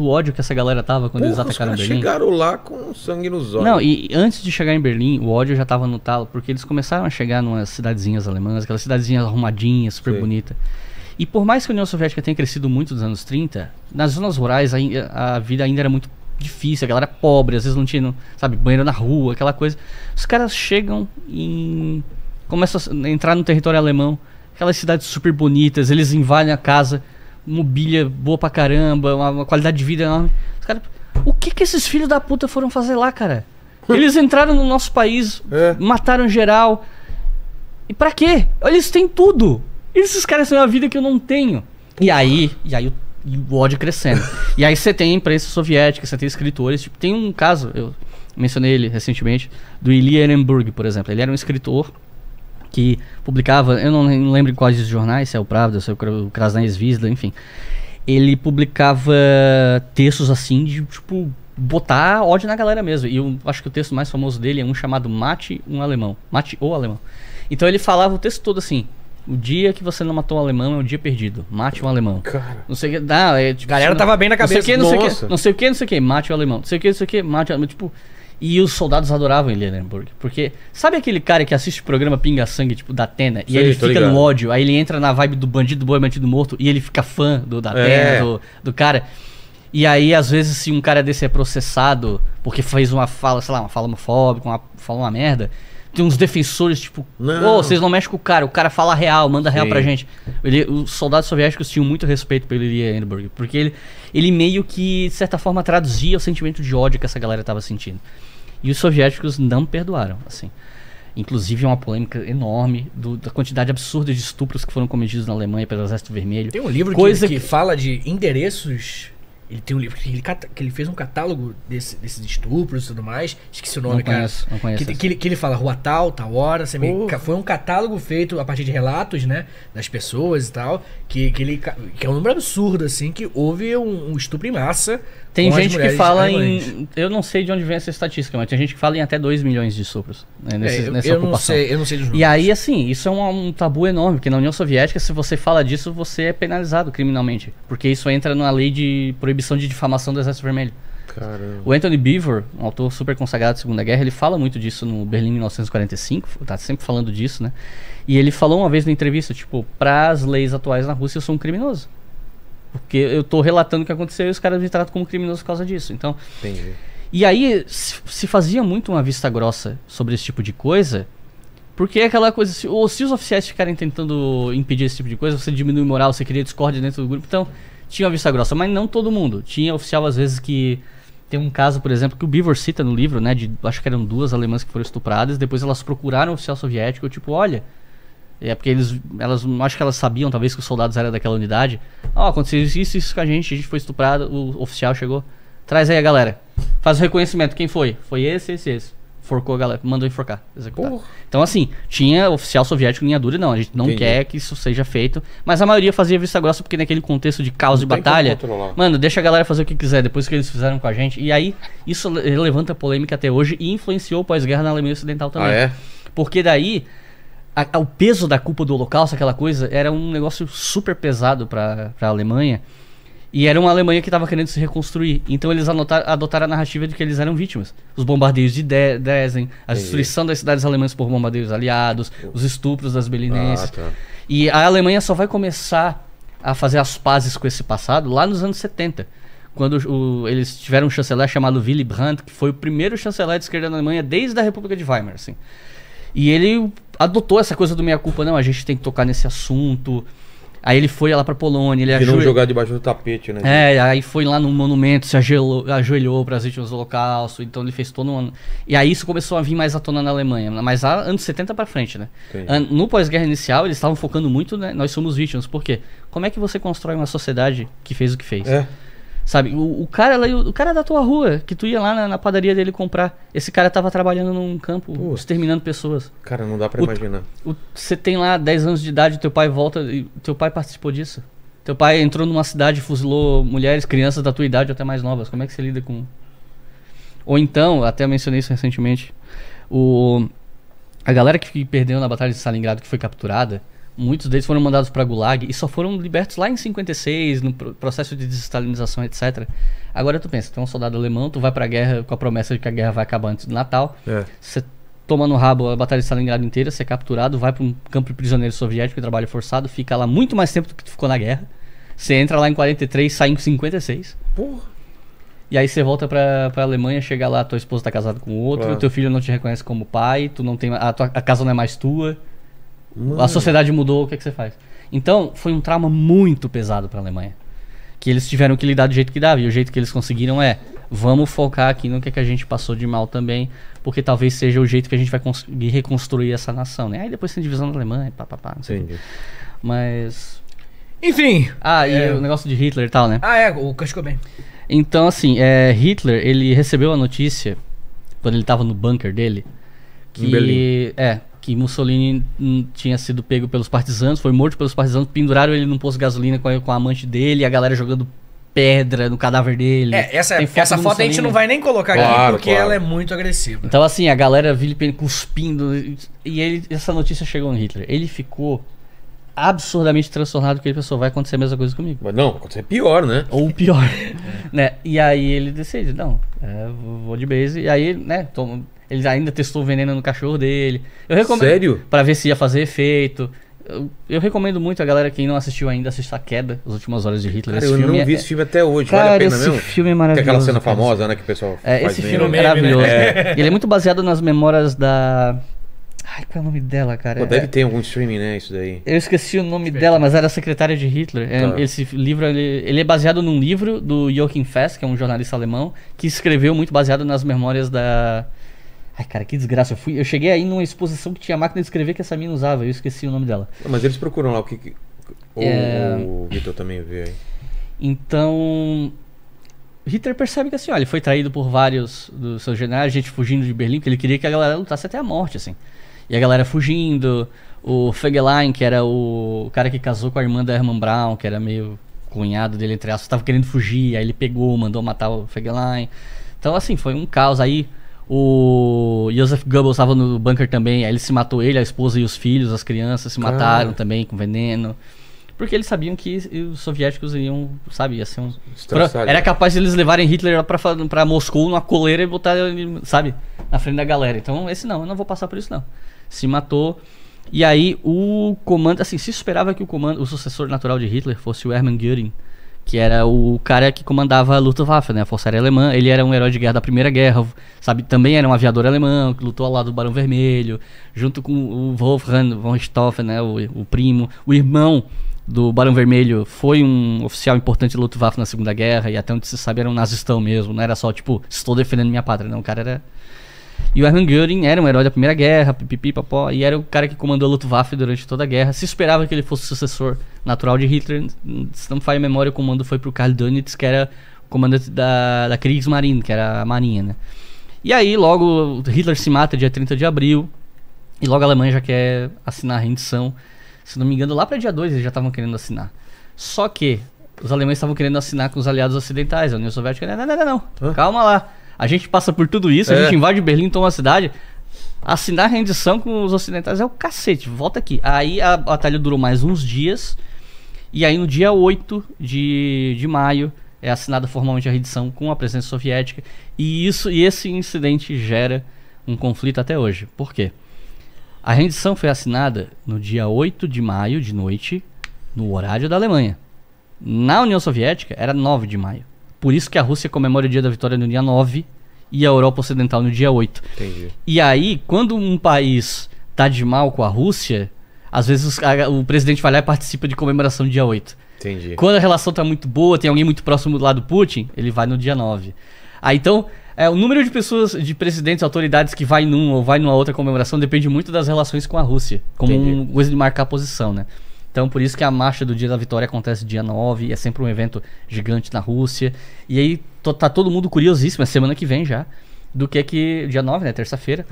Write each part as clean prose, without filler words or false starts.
ódio que essa galera tava quando eles atacaram Berlim. Chegaram lá com sangue nos olhos. Não, e antes de chegar em Berlim, o ódio já tava no talo, porque eles começaram a chegar numas cidadezinhas alemãs, aquelas cidadezinhas arrumadinhas, super bonitas. E por mais que a União Soviética tenha crescido muito nos anos 30, nas zonas rurais a vida ainda era muito difícil, a galera pobre, às vezes não tinha, sabe, banheiro na rua, aquela coisa. Os caras chegam e começam a entrar no território alemão, aquelas cidades super bonitas, eles invadem a casa, mobília boa pra caramba, uma qualidade de vida enorme. Os caras, o que esses filhos da puta foram fazer lá, cara? Eles entraram no nosso país, mataram geral. E pra quê? Eles têm tudo. Esses caras têm uma vida que eu não tenho. E aí o ódio crescendo. E aí você tem a imprensa soviética, você tem escritores. Tipo, tem um caso, eu mencionei ele recentemente, do Ilya Ehrenburg, por exemplo. Ele era um escritor que publicava, eu não lembro em quais jornais, se é o Pravda, se é o Krasnaya Zvezda, enfim. Ele publicava textos assim de, tipo, botar ódio na galera mesmo. E eu acho que o texto mais famoso dele é um chamado Mate o Alemão. Então ele falava o texto todo assim: o dia que você não matou um alemão é um dia perdido. Mate um alemão. Cara. Não sei o que. Tipo, galera tava bem na cabeça. Não sei o que. Mate o alemão. Não sei o que. Mate o alemão. Tipo. E os soldados adoravam ele, Ehrenburg. Porque. Sabe aquele cara que assiste o programa Pinga Sangue, tipo, da Atena? E ele fica no ódio. Aí ele entra na vibe do bandido bom e bandido morto. E ele fica fã da Atena, do cara. E aí, às vezes, se um cara desse é processado porque fez uma fala, sei lá, uma fala homofóbica, falou uma merda. Tem uns defensores, tipo, vocês não mexem com o cara fala real, manda real pra gente. Os soldados soviéticos tinham muito respeito pelo Ilya Ehrenburg, porque ele meio que, de certa forma, traduzia o sentimento de ódio que essa galera tava sentindo. E os soviéticos não perdoaram, assim. Inclusive, é uma polêmica enorme da quantidade absurda de estupros que foram cometidos na Alemanha pelo Exército Vermelho. Tem um livro que fala de endereços. Ele tem um livro que ele fez um catálogo desses estupros e tudo mais. Esqueci o nome, não conheço. Que ele fala rua tal hora. Foi um catálogo feito a partir de relatos, né? Das pessoas e tal. Que é um número absurdo, assim, que houve um estupro em massa. Tem gente que fala em... Eu não sei de onde vem essa estatística, mas tem gente que fala em até 2 milhões de estupros, né, nessa ocupação. Eu não sei dos números. E aí, assim, isso é um tabu enorme, porque na União Soviética, se você fala disso, você é penalizado criminalmente. Porque isso entra na lei de proibição de difamação do Exército Vermelho. Caramba. O Anthony Beevor, um autor super consagrado da Segunda Guerra, ele fala muito disso no Berlim 1945, tá sempre falando disso, né? E ele falou uma vez na entrevista, tipo, para as leis atuais na Rússia, eu sou um criminoso. Porque eu tô relatando o que aconteceu e os caras me tratam como criminoso por causa disso. Então, entendi. E aí se fazia muito uma vista grossa sobre esse tipo de coisa, porque é aquela coisa, se os oficiais ficarem tentando impedir esse tipo de coisa, você diminui moral, você cria discórdia dentro do grupo. Então, tinha uma vista grossa, mas não todo mundo. Tinha oficial, às vezes, que... Tem um caso, por exemplo, que o Beevor cita no livro, né? Acho que eram 2 alemãs que foram estupradas, depois elas procuraram o oficial soviético, tipo, olha... É porque acho que elas sabiam, talvez, que os soldados eram daquela unidade. Aconteceu isso com a gente foi estuprado, o oficial chegou. Traz aí a galera. Faz o reconhecimento, quem foi? Foi esse. Forcou a galera, mandou enforcar, executar. Então, assim, tinha oficial soviético linha dura, não, a gente não quer que isso seja feito. Mas a maioria fazia vista grossa, porque naquele contexto de caos e batalha, mano, deixa a galera fazer o que quiser, depois que eles fizeram com a gente. E aí, isso levanta polêmica até hoje e influenciou o pós-guerra na Alemanha Ocidental também. Porque daí... O peso da culpa do Holocausto, aquela coisa, era um negócio super pesado para a Alemanha. E era uma Alemanha que estava querendo se reconstruir. Então eles adotaram a narrativa de que eles eram vítimas. Os bombardeios de Dresden, a destruição das cidades alemãs por bombardeiros aliados, os estupros das berlinenses. E a Alemanha só vai começar a fazer as pazes com esse passado lá nos anos 70. Quando eles tiveram um chanceler chamado Willy Brandt, que foi o primeiro chanceler de esquerda na Alemanha desde a República de Weimar, assim. E ele adotou essa coisa do meia-culpa, não, a gente tem que tocar nesse assunto. Aí ele foi lá pra Polônia, ele não jogar debaixo do tapete, né? Aí foi lá no monumento, se ajoelhou para as vítimas do Holocausto, então ele fez todo um... E aí isso começou a vir mais à tona na Alemanha, mas há anos 70 pra frente, né? No pós-guerra inicial, eles estavam focando muito, né? Nós somos vítimas, por quê? Como é que você constrói uma sociedade que fez o que fez? Sabe, o cara da tua rua, que tu ia lá na padaria dele comprar, esse cara tava trabalhando num campo, exterminando pessoas. Cara, não dá pra imaginar. Você tem lá 10 anos de idade, teu pai volta, e teu pai participou disso. Teu pai entrou numa cidade e fuzilou mulheres, crianças da tua idade ou até mais novas. Como é que você lida com... Ou então, até mencionei isso recentemente, a galera que perdeu na Batalha de Stalingrado, que foi capturada, muitos deles foram mandados pra Gulag e só foram libertos lá em 56, no processo de desestalinização, etc. Agora tu pensa, tu é um soldado alemão, tu vai pra guerra com a promessa de que a guerra vai acabar antes do Natal. Você toma no rabo a Batalha de Stalingrado inteira, você é capturado, vai pra um campo de prisioneiro soviético, trabalho forçado, fica lá muito mais tempo do que tu ficou na guerra. Você entra lá em 43, sai em 56. Porra. E aí você volta pra Alemanha, chega lá, tua esposa tá casada com outro, Claro. teu filho não te reconhece como pai, tu não tem, a casa não é mais tua, a sociedade mudou, o que você faz? Então, foi um trauma muito pesado pra Alemanha. Que eles tiveram que lidar do jeito que dava, e o jeito que eles conseguiram é, vamos focar aqui no que a gente passou de mal também, porque talvez seja o jeito que a gente vai conseguir reconstruir essa nação, né? Aí depois tem divisão da Alemanha, papapá, não sei o quê. Entendi. Mas... Enfim. e o negócio de Hitler e tal, né? O Kurt Cobain. Então, assim, Hitler, ele recebeu a notícia, quando ele tava no bunker dele, Em Berlim. que Mussolini tinha sido pego pelos partisanos, foi morto pelos partisanos, penduraram ele num posto de gasolina com a amante dele, e a galera jogando pedra no cadáver dele. Essa Tem foto a gente Mussolini. não vai nem colocar aqui, Claro, porque claro. ela é muito agressiva. Então, assim, a galera vilipendando, cuspindo, e essa notícia chegou no Hitler. Ele ficou absurdamente transtornado, porque ele pensou, vai acontecer a mesma coisa comigo. Mas não, é pior, né? Ou pior, né? E aí ele decide, não, vou de base. E aí, né, ele ainda testou o veneno no cachorro dele. Eu recomendo. Sério? Pra ver se ia fazer efeito. Eu recomendo muito a galera que não assistiu ainda, assistir A Queda, As Últimas Horas de Hitler. Cara, eu não vi esse filme até hoje, vale a Cara, pena esse mesmo? filme é Tem maravilhoso. aquela cena cara. famosa, né, que o pessoal faz Esse meme. filme é meme, maravilhoso. né? Ele é muito baseado nas memórias da... Ai, qual é o nome dela, cara? Pô, deve ter algum streaming, né, isso daí. Eu esqueci o nome dela, mas era a secretária de Hitler. Tá. Esse livro, ele é baseado num livro do Joachim Fest, que é um jornalista alemão, que escreveu muito baseado nas memórias da... Ai, cara, que desgraça. Eu cheguei aí numa exposição que tinha máquina de escrever que essa mina usava, eu esqueci o nome dela. Mas eles procuram lá o que... O Vitor também vê aí. Então... Hitler percebe que assim, ó, ele foi traído por vários dos seus generais, gente fugindo de Berlim, porque ele queria que a galera lutasse até a morte, assim. E a galera fugindo, o Fegelein, que era o cara que casou com a irmã da Hermann Braun, que era meio cunhado dele, entre aspas, tava querendo fugir, aí ele pegou, mandou matar o Fegelein. Então, assim, foi um caos. Aí o Joseph Goebbels estava no bunker também, aí ele se matou, ele, a esposa e os filhos, as crianças se mataram também com veneno. Porque eles sabiam que os soviéticos iam, sabe, ia ser um... Era capaz de eles levarem Hitler pra Moscou numa coleira e botar ele, sabe, na frente da galera. Então, eu não vou passar por isso, não. Se matou. E aí, o comando... Assim, se esperava que o sucessor natural de Hitler fosse o Hermann Göring, que era o cara que comandava a Luftwaffe, né, a Força Aérea Alemã. Ele era um herói de guerra da Primeira Guerra, sabe? Também era um aviador alemão, que lutou ao lado do Barão Vermelho, junto com o Wolfgang von Richthofen, né, o primo, o irmão do Barão Vermelho, foi um oficial importante da Luftwaffe na Segunda Guerra, e até onde se sabe era um nazistão mesmo, não era só tipo, estou defendendo minha pátria, não, o cara era... E o Hermann Göring era um herói da Primeira Guerra, pipipi, papó, e era o cara que comandou a Luftwaffe durante toda a guerra. Se esperava que ele fosse o sucessor natural de Hitler, se não me falha a memória, o comando foi pro Karl Dönitz, que era o comandante da Kriegsmarine, que era a marinha, né? E aí, logo, Hitler se mata dia 30 de abril, e logo a Alemanha já quer assinar a rendição. Se não me engano, lá para dia 2 eles já estavam querendo assinar. Só que os alemães estavam querendo assinar com os aliados ocidentais. A União Soviética, não. Calma lá. A gente passa por tudo isso, a gente invade Berlim, toma a cidade. Assinar a rendição com os ocidentais é o cacete, volta aqui. Aí a batalha durou mais uns dias. E aí no dia 8 de maio é assinada formalmente a rendição com a presença soviética. E esse incidente gera um conflito até hoje. Por quê? A rendição foi assinada no dia 8 de maio, de noite, no horário da Alemanha. Na União Soviética, era 9 de maio. Por isso que a Rússia comemora o dia da vitória no dia 9 e a Europa Ocidental no dia 8. Entendi. E aí, quando um país tá de mal com a Rússia, às vezes o presidente vai lá e participa de comemoração no dia 8. Entendi. Quando a relação tá muito boa, tem alguém muito próximo do lado do Putin, ele vai no dia 9. Aí então... o número de pessoas, de presidentes, autoridades que vai num ou vai numa outra comemoração depende muito das relações com a Rússia, como uma coisa de marcar a posição, né? Então por isso que a marcha do Dia da Vitória acontece dia 9, é sempre um evento gigante na Rússia. E aí tá todo mundo curiosíssimo, é semana que vem já, do que dia 9, né, terça-feira.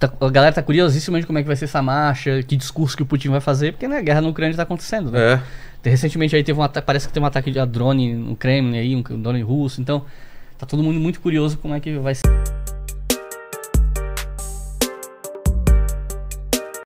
A galera tá curiosíssima de como é que vai ser essa marcha, que discurso que o Putin vai fazer, porque né, a guerra na Ucrânia tá acontecendo, né? Recentemente aí teve parece que teve um ataque de drone no Kremlin aí, um drone russo, então... Tá todo mundo muito curioso como é que vai ser.